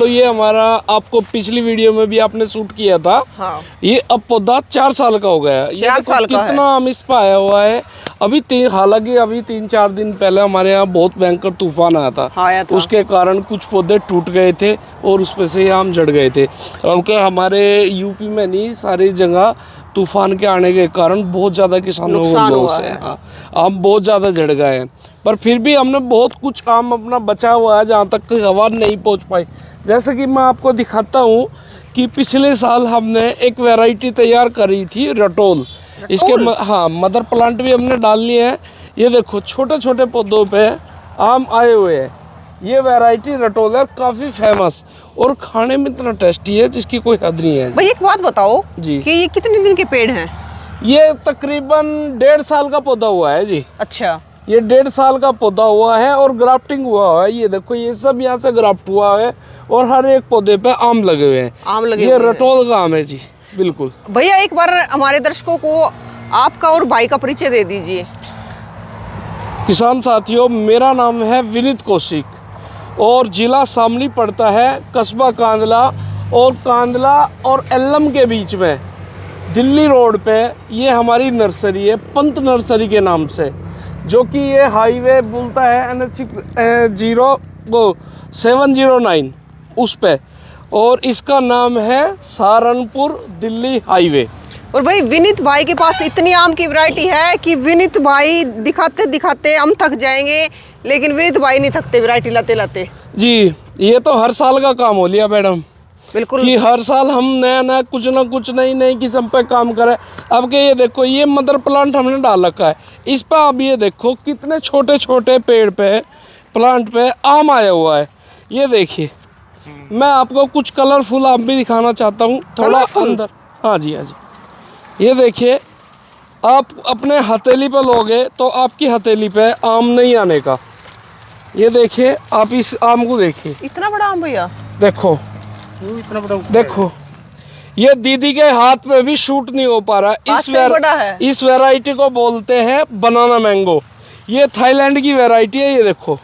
तो ये हमारा आपको पिछली वीडियो में भी आपने शूट किया था। हाँ। ये अब पौधा 4 साल का हो गया है। ये 4 साल का कितना आम इस पर आया हुआ है। हालांकि अभी 3-4 दिन पहले हमारे यहाँ बहुत भयंकर तूफान आया था। आया था। उसके कारण कुछ पौधे टूट गए थे और उस पे से आम झड़ गए थे। क्योंकि हमारे यूपी में नहीं, सारी जगह तूफान के आने के कारण बहुत ज़्यादा किसानों को लॉस है। हाँ, आम बहुत ज़्यादा झड़ गए हैं, पर फिर भी हमने बहुत कुछ आम अपना बचा हुआ है जहाँ तक हवा नहीं पहुँच पाई। जैसे कि मैं आपको दिखाता हूँ कि पिछले साल हमने एक वैरायटी तैयार करी थी रटोल। इसके हाँ, मदर प्लांट भी हमने डाल लिए हैं। ये देखो छोटे छोटे पौधों पे आम आए हुए हैं। ये वैरायटी रटोल है, काफ़ी फेमस और खाने में इतना टेस्टी है जिसकी कोई हद नहीं है। भाई एक बात बताओ जी, कि ये कितने दिन के पेड़ हैं? ये तकरीबन 1.5 साल का पौधा हुआ है जी। अच्छा, ये 1.5 साल का पौधा हुआ है और ग्राफ्टिंग हुआ है। ये देखो ये सब यहाँ से ग्राफ्ट हुआ है और हर एक पौधे पे आम लगे हुए हैं। आम लगे ये हुए हैं। रटोल का आम है जी, बिल्कुल। भैया एक बार हमारे दर्शकों को आपका और भाई का परिचय दे दीजिए। किसान साथियों, मेरा नाम है विनीत कौशिक और ज़िला शामली पड़ता है, कस्बा कांदला और एल्लम के बीच में दिल्ली रोड पे ये हमारी नर्सरी है, पंत नर्सरी के नाम से, जो कि ये हाईवे बोलता है NH 709 उस पे, और इसका नाम है सहारनपुर दिल्ली हाईवे। और भाई विनीत भाई के पास इतनी आम की वैरायटी है कि विनीत भाई दिखाते दिखाते हम थक जाएंगे, लेकिन विनीत भाई नहीं थकते वैरायटी लाते लाते। जी, ये तो हर साल का काम हो लिया मैडम, बिल्कुल कि हर साल हम नया नया कुछ ना कुछ नई किस्म पे काम करें। अब के ये देखो ये मदर प्लांट हमने डाल रखा है, इस पर अब ये देखो कितने छोटे छोटे पेड़ पे प्लांट पे आम आया हुआ है। ये देखिए, मैं आपको कुछ कलरफुल आम भी दिखाना चाहता हूँ थोड़ा अंदर। हाँ जी, हाँ जी, ये देखिए, आप अपने हथेली पे लोगे तो आपकी हथेली पे आम नहीं आने का। ये देखिए, आप इस आम को देखिए, इतना बड़ा आम भैया, देखो इतना बड़ा देखो, ये दीदी के हाथ में भी शूट नहीं हो पा रहा। इस वैरायटी को बोलते हैं बनाना मैंगो। ये थाईलैंड की वैरायटी है। ये देखो,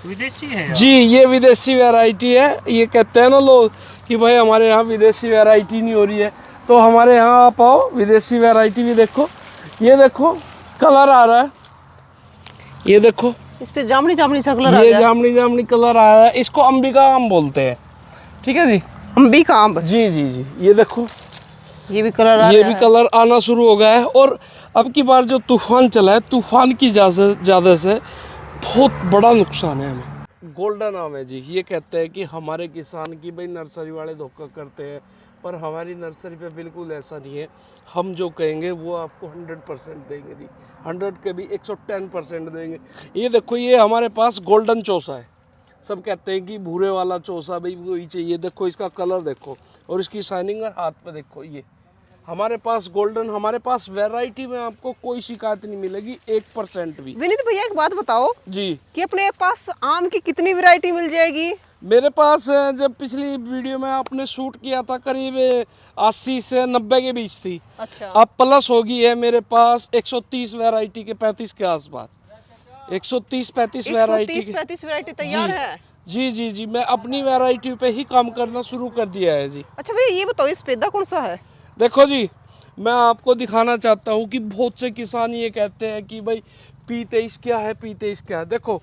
विदेशी है जी, ये विदेशी वैरायटी है। ये कहते हैं ना लोग कि भाई हमारे यहाँ विदेशी वैरायटी नहीं हो रही है, तो हमारे यहाँ आप आओ, विदेशी वैरायटी भी देखो। ये देखो कलर आ रहा है, ये देखो इस पे जामुनी जामुनी सा कलर आ ये गया। जामुनी कलर आ रहा है। इसको अंबिका आम बोलते हैं, ठीक है जी। अंबिका आम, जी जी जी, ये देखो ये भी कलर आ ये रहा भी है। कलर आना शुरू हो गया है। और अब की बार जो तूफान चला है, तूफान की ज़्यादा से बहुत बड़ा नुकसान है हमें। गोल्डन आम है जी। ये कहते हैं कि हमारे किसान की भाई नर्सरी वाले धोखा करते हैं, पर हमारी नर्सरी पे बिल्कुल ऐसा नहीं है। हम जो कहेंगे वो आपको 100% देंगे जी, 100 के भी 110% देंगे। ये देखो, ये हमारे पास गोल्डन चौसा है। सब कहते हैं कि भूरे वाला चौसा भाई वही चाहिए। देखो इसका कलर देखो और इसकी शाइनिंग और हाथ पे देखो। ये हमारे पास गोल्डन, हमारे पास वैरायटी में आपको कोई शिकायत नहीं मिलेगी 1% भी। विनीत भैया एक बात बताओ जी, कि अपने पास आम की कितनी वैरायटी मिल जाएगी? मेरे पास जब पिछली वीडियो में आपने शूट किया था करीब 80 से 90 के बीच थी। अच्छा, अब प्लस होगी है मेरे पास 130 वैरायटी के 35 के आसपास, 130-35 वैरायटी 130-35 वैरायटी तैयार है। जी जी जी, मैं अपनी वैरायटी पे ही काम करना शुरू कर दिया है जी। अच्छा भैया ये बताओ, इस पेदा कौन सा है? देखो जी, मैं आपको दिखाना चाहता हूँ कि बहुत से किसान ये कहते हैं कि भाई P23 क्या है, P23 क्या है। देखो,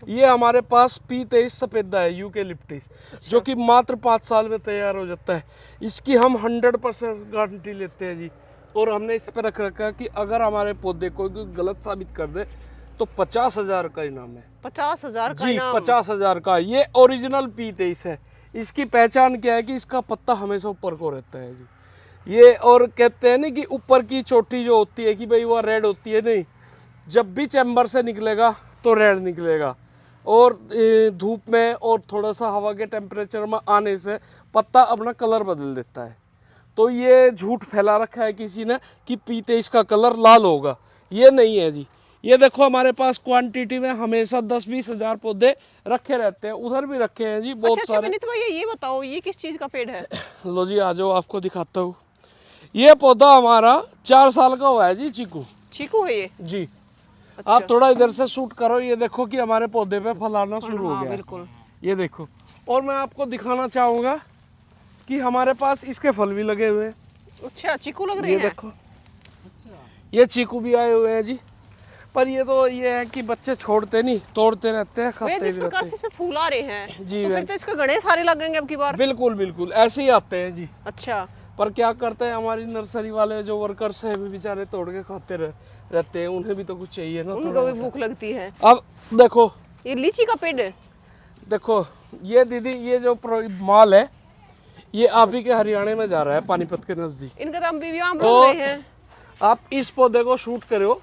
ये हमारे पास P23 सफेदा है, यूकेलिप्टिस, जो कि मात्र 5 साल में तैयार हो जाता है। इसकी हम 100% गारंटी लेते हैं जी। और हमने इस पर रख रखा है कि अगर हमारे पौधे कोई गलत साबित कर दे तो 50,000 का इनाम है। 50,000 का जी, इनाम? 50,000 का। ये ओरिजिनल P23 है। इसकी पहचान क्या है कि इसका पत्ता हमेशा ऊपर को रहता है जी। ये और कहते हैं ना कि ऊपर की चोटी जो होती है कि भाई वो रेड होती है, नहीं, जब भी चैम्बर से निकलेगा तो रेड निकलेगा। और धूप में और थोड़ा सा हवा के टेम्परेचर में आने से पत्ता अपना कलर बदल देता है। तो ये झूठ फैला रखा है किसी ने कि P23 का कलर लाल होगा, ये नहीं है जी। ये देखो, हमारे पास क्वांटिटी में हमेशा 10-20 हज़ार पौधे रखे रहते हैं। उधर भी रखे हैं जी बहुत अच्छा, सारे। विनीत भैया ये बताओ, ये किस चीज का पेड़ है? लो जी, आ जाओ, आपको दिखाता हूँ। ये पौधा हमारा 4 साल का हुआ है जी, चीकू है ये जी। अच्छा। आप थोड़ा इधर से शूट करो, ये देखो कि हमारे पौधे पे फल आना शुरू हो हाँ, गया। बिल्कुल। ये देखो, और मैं आपको दिखाना चाहूँगा कि हमारे पास इसके फल भी लगे हुए हैं। अच्छा, चीकू लग रहे ये हैं। देखो, ये चीकू भी आए हुए हैं जी। पर ये है कि बच्चे छोड़ते नहीं, तोड़ते रहते हैं, भैया खाते जिस भी प्रकार रहते से इसमें फूल आ रहे हैं जी तो फिर मैम। तो इसके गणे सारे लगेंगे अब की बार। हैं। बिल्कुल बिल्कुल ऐसे ही आते हैं जी। अच्छा, पर क्या करते हैं हमारी नर्सरी वाले जो वर्कर्स हैं, वे बेचारे तोड़ के खाते रहते हैं, उन्हें भी तो कुछ चाहिए ना उनको थोड़ा। भी भूख लगती है। अब देखो, ये लीची का पेड़ है। देखो ये दीदी, ये जो माल है, ये आप ही के हरियाणा में जा रहा है, पानीपत के नजदीक। इनके तो अभी भी आम लग और रहे हैं। आप इस पौधे को शूट करो,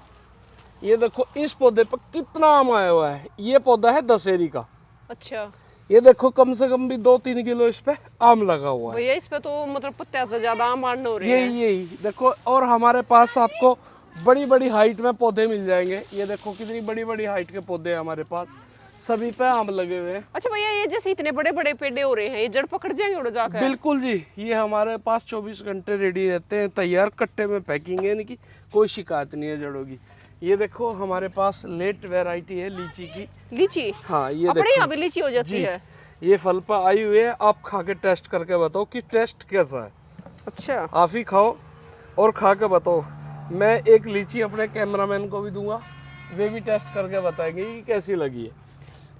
ये देखो इस पौधे पर कितना आम आया हुआ है। ये पौधा है दशहरी का। अच्छा ये देखो कम से कम भी 2-3 किलो इस पे आम लगा हुआ है। भैया, इस पे तो मतलब पत्ते से ज्यादा आम आने हो रहे हैं। यही देखो। और हमारे पास आपको बड़ी बड़ी हाइट में पौधे मिल जाएंगे। ये देखो कितनी बड़ी बड़ी हाइट के पौधे हैं हमारे पास, सभी पे आम लगे हुए हैं। अच्छा भैया, ये जैसे इतने बड़े बड़े पेड़ हो रहे हैं, ये जड़ पकड़ जाएंगे उड़ जाकर? बिल्कुल जी, ये हमारे पास 24 घंटे रेडी रहते हैं, तैयार कट्टे में पैकिंग है, इनकी कोई शिकायत नहीं है जड़ों की। ये देखो हमारे पास लेट वैरायटी है लीची की। लीची? हाँ ये अपने देखो यहाँ भी लीची हो जाती जी, है? ये फल पर आई हुई है। आप खा के टेस्ट करके बताओ कि टेस्ट कैसा है। अच्छा, आप ही खाओ और खा के बताओ। मैं एक लीची अपने कैमरामैन को भी दूंगा, वे भी टेस्ट करके बताएंगे कि कैसी लगी है।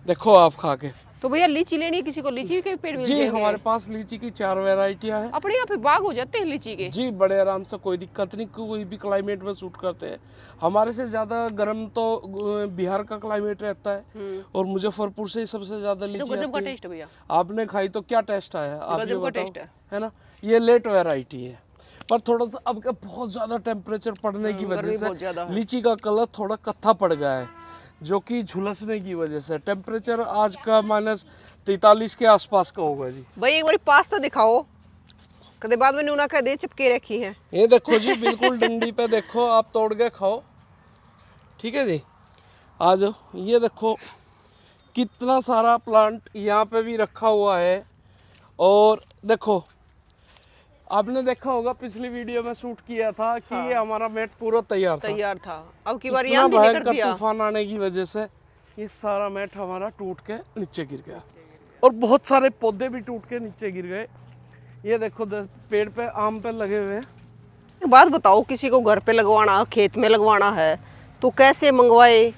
देखो आप खा के। तो भैया लीची लेनी है किसी को, लीची के पेड़ मिल जी जाएंगे? हमारे पास लीची की 4 वैरायटियां हैं। अपने यहाँ पे बाग हो जाते हैं लीची के? जी बड़े आराम से, कोई दिक्कत नहीं, कोई भी क्लाइमेट में सूट करते हैं। हमारे से ज़्यादा गर्म तो बिहार का क्लाइमेट रहता है, और मुजफ्फरपुर से ही सबसे ज़्यादा तो लीची गजब का आती है। टेस्ट है भैया। आपने खाई तो क्या टेस्ट आया, आप ये गजब का बताओ, टेस्ट है ना। ये लेट वैरायटी है, पर थोड़ा सा अब का बहुत ज़्यादा टेम्परेचर पड़ने की गर्मी वजह बहुत ज्यादा से है। लीची का कलर थोड़ा कत्था पड़ गया है, जो कि झुलसने की वजह से। टेम्परेचर आज का -43 के आसपास का होगा जी। भाई एक बार पास्ता दिखाओ, कदे बाद में नूना कह दे चिपके रखी है। ये देखो जी, बिल्कुल डंडी पे देखो, आप तोड़ के खाओ, ठीक है जी। आ जाओ, ये देखो कितना सारा प्लांट यहाँ पे भी रखा हुआ है। और देखो, आपने देखा होगा पिछली वीडियो में शूट किया था कि ये हमारा मैट पूरा तैयार था। तैयार था, अब की बार इतना आंधी ने कर भयंकर दिया। तूफान आने की वजह से ये सारा मैट हमारा टूट के नीचे गिर गया, और बहुत सारे पौधे भी टूट के नीचे गिर गए। ये देखो पेड़ पे आम पे लगे हुए हैं। एक बात बताओ, किसी को घर पे लगवाना, खेत में लगवाना है तो कैसे मंगवाए?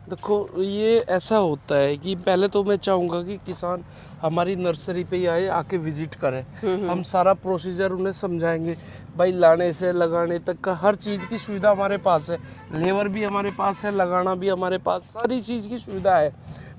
देखो ये ऐसा होता है कि पहले तो मैं चाहूँगा कि किसान हमारी नर्सरी पे ही आए, आके विजिट करें। हम सारा प्रोसीजर उन्हें समझाएंगे, भाई लाने से लगाने तक का हर चीज़ की सुविधा हमारे पास है। लेबर भी हमारे पास है, लगाना भी हमारे पास, सारी चीज़ की सुविधा है।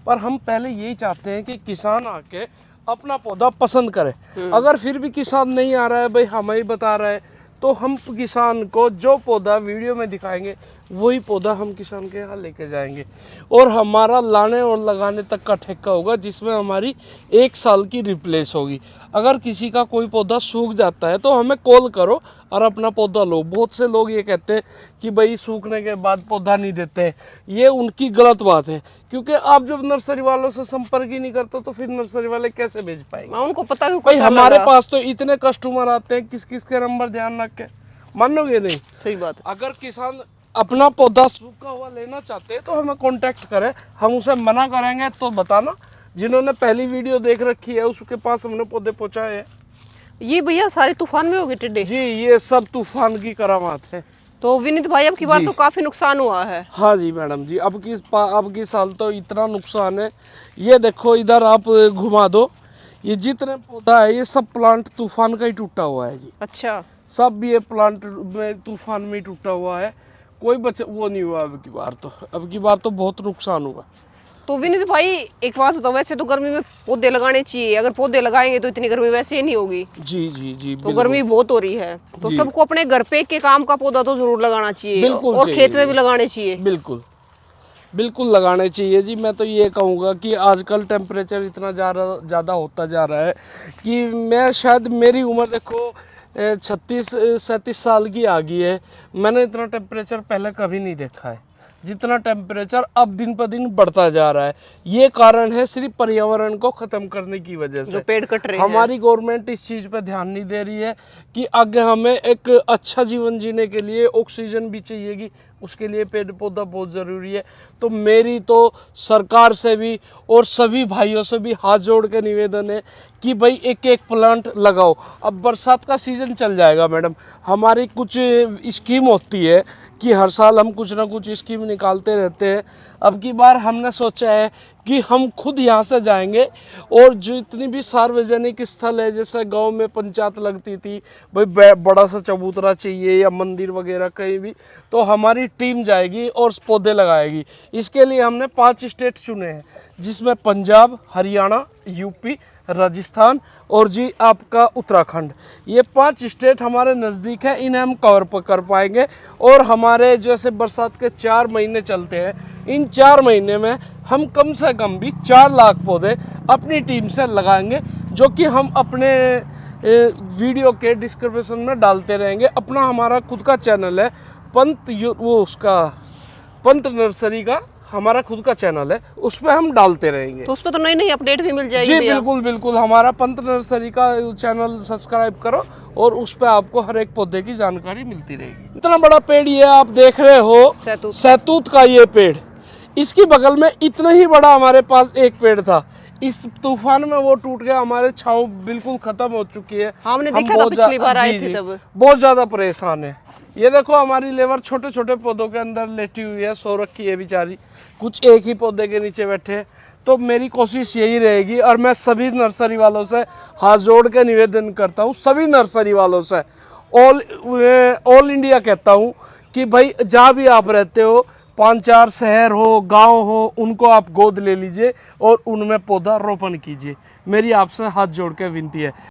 पर हम पहले यही चाहते हैं कि किसान आके अपना पौधा पसंद करे। अगर फिर भी किसान नहीं आ रहा है, भाई हमें ही बता रहा है, तो हम किसान को जो पौधा वीडियो में दिखाएंगे वही पौधा हम किसान के यहाँ लेके जाएंगे, और हमारा लाने और लगाने तक का ठेका होगा, जिसमें हमारी 1 साल की रिप्लेस होगी। अगर किसी का कोई पौधा सूख जाता है तो हमें कॉल करो और अपना पौधा लो। बहुत से लोग ये कहते हैं कि भाई सूखने के बाद पौधा नहीं देते, ये उनकी गलत बात है, क्योंकि आप जब नर्सरी वालों से संपर्क ही नहीं करते तो फिर नर्सरी वाले कैसे भेज पाएंगे। मैं उनको पता क्यों भाई हमारे पास तो इतने कस्टमर आते हैं, किस किस के नंबर ध्यान रख के, मानोगे नहीं। सही बात है। अगर किसान अपना पौधा सूखा हुआ लेना चाहते हैं तो हमें कांटेक्ट करें, हम उसे मना करेंगे तो बताना। जिन्होंने पहली वीडियो देख रखी है उसके पास हमने पौधे पहुंचाए हैं। ये भैया सारे तूफान में हो गए टिड्डे? जी ये सब तूफान की करामात है। तो विनीत भाई अब की बार तो काफी नुकसान हुआ है। हाँ जी मैडम जी, अब की साल तो इतना नुकसान है। ये देखो इधर आप घुमा दो, ये जितने पौधा है ये सब प्लांट तूफान का ही टूटा हुआ है जी। अच्छा, सब ये प्लांट में तूफान में ही टूटा हुआ है, कोई वो नहीं हुआ अब की बार तो। अब की बार तो बहुत नुकसान हुआ। तो विनीत भाई एक बात बताओ, वैसे तो गर्मी में पौधे लगाने चाहिए, अगर पौधे लगाएंगे तो इतनी गर्मी वैसे ही नहीं होगी। जी जी जी तो गर्मी बहुत हो रही है, तो जी। सबको अपने घर पे के काम का पौधा तो जरूर लगाना चाहिए, बिल्कुल और चाहिए, खेत में भी लगाने चाहिए। बिल्कुल बिल्कुल लगाने चाहिए जी। मैं तो ये कहूँगा कि आजकल टेम्परेचर इतना ज़्यादा होता जा रहा है कि मैं शायद, मेरी उम्र देखो 36-37 साल की आ गई है, मैंने इतना टेम्परेचर पहले कभी नहीं देखा है। जितना टेम्परेचर अब दिन पर दिन बढ़ता जा रहा है। ये कारण है सिर्फ पर्यावरण को खत्म करने की वजह से। जो पेड़ कट रहे हैं। हमारी गवर्नमेंट इस चीज़ पे ध्यान नहीं दे रही है कि आगे हमें एक अच्छा जीवन जीने के लिए ऑक्सीजन भी चाहिएगी, उसके लिए पेड़ पौधा बहुत ज़रूरी है। तो मेरी तो सरकार से भी और सभी भाइयों से भी हाथ जोड़ के निवेदन है कि भाई एक एक प्लांट लगाओ। अब बरसात का सीज़न चल जाएगा मैडम, हमारी कुछ स्कीम होती है कि हर साल हम कुछ ना कुछ स्कीम निकालते रहते हैं। अब की बार हमने सोचा है कि हम खुद यहाँ से जाएंगे और जितनी भी सार्वजनिक स्थल है, जैसे गांव में पंचायत लगती थी भाई बड़ा सा चबूतरा चाहिए या मंदिर वगैरह कहीं भी, तो हमारी टीम जाएगी और पौधे लगाएगी। इसके लिए हमने 5 स्टेट चुने हैं, जिसमें पंजाब, हरियाणा, यूपी, राजस्थान और जी आपका उत्तराखंड। ये 5 स्टेट हमारे नज़दीक है, इन्हें हम कवर कर पाएंगे। और हमारे जैसे बरसात के 4 महीने चलते हैं, इन 4 महीने में हम कम से कम भी 4 लाख पौधे अपनी टीम से लगाएंगे, जो कि हम अपने वीडियो के डिस्क्रिप्शन में डालते रहेंगे। अपना हमारा खुद का चैनल है पंत नर्सरी का हमारा खुद का चैनल है, उस पर हम डालते रहेंगे। तो उस पर तो नई नई अपडेट भी मिल जाएगी जी भैया। बिल्कुल बिल्कुल, हमारा पंत नर्सरी का चैनल सब्सक्राइब करो और उस पर आपको हर एक पौधे की जानकारी मिलती रहेगी। इतना बड़ा पेड़ ये आप देख रहे हो, सहतूत का ये पेड़, इसकी बगल में इतना ही बड़ा हमारे पास एक पेड़ था। इस तूफान में वो टूट गया, हमारे छांव बिल्कुल खत्म हो चुकी है। हमने देखा था पिछली बार आए थे तब। बहुत ज्यादा परेशान है। ये देखो हमारी लेबर छोटे छोटे पौधों के अंदर लेटी हुई है, सो रखी है बेचारी, कुछ एक ही पौधे के नीचे बैठे हैं। तो मेरी कोशिश यही रहेगी और मैं सभी नर्सरी वालों से हाथ जोड़ के निवेदन करता हूँ, सभी नर्सरी वालों से, ऑल इंडिया कहता हूँ कि भाई जहाँ भी आप रहते हो, 5-4 शहर हो, गांव हो, उनको आप गोद ले लीजिए और उनमें पौधा रोपण कीजिए। मेरी आपसे हाथ जोड़ के विनती है।